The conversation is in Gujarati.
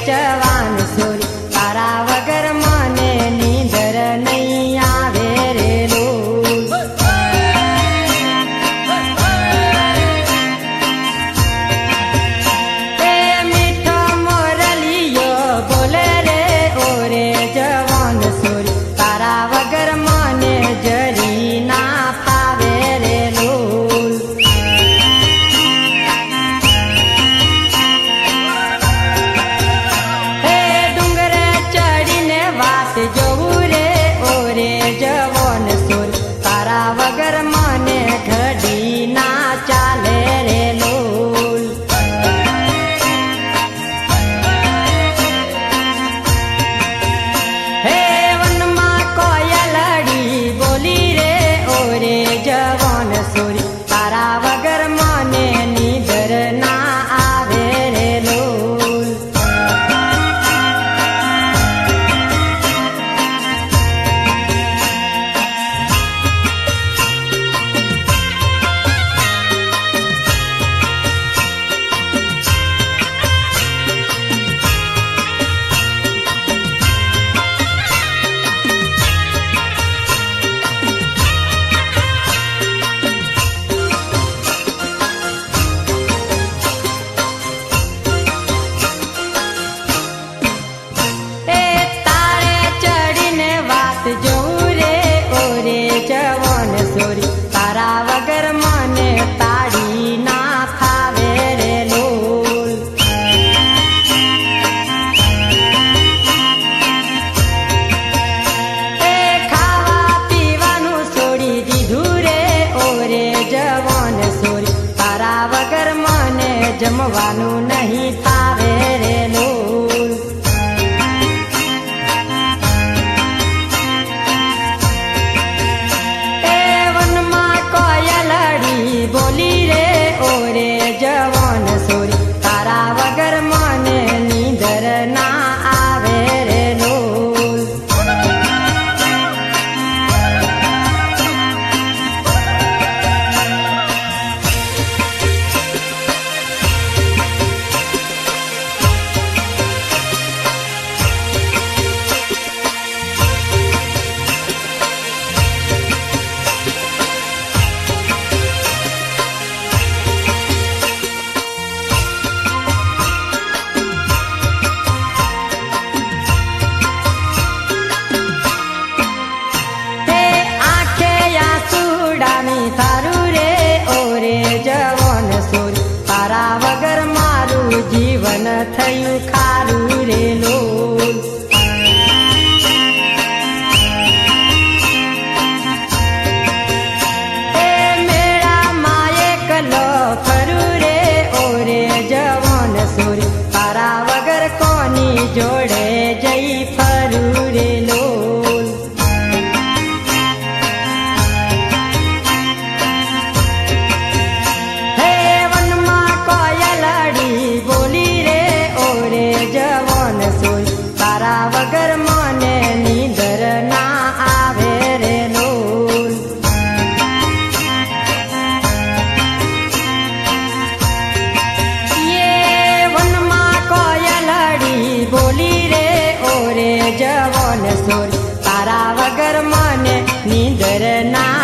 જવાન સોરી તારા વગર મને નીંદર નહીં આવે રે લોલ એ મીઠો મોરલિયો બોલે રે ઓરે જવાન સોરી તારા વગર મને જરી ના ફાવે રે લોલ જોવું રે ઓરે જવાન સોરી તારા વગર મને ઘડી ના ચાલે રે લોલ હે વનમાં કોયલડી બોલી રે ઓરે જવાન સોરી તારા વગર મને નીંદર ના આવે રે લોલ જવાન સોરી તારા વગર મને તાળી ના ફાવે રે લોલ એ ખાવા પીવાનું છોડી દીધું રે ઓરે જવાન સોરી તારા વગર મને જમવાનું નહીં ફાવે રે લોલ બોલી રે ઓરે જવાન સોરી તારા વગર મને નીંદર ના આવે રે લોલ તારું રે ઓરે જવાન સોરી તારા વગર મારું જીવન થયું ખારું રે લોલ એ મેળામાં એકલો ફરું રે ઓરે જવાન સોરી તારા વગર કોની જોડે જઈ ફરું રે લોલ જવાન સોરી તારા વગર મને નીંદર ના આવે રે લોલ એ વનમાં કોયલડી બોલી રે ઓરે જવાન સોરી તારા વગર મને નીંદર ના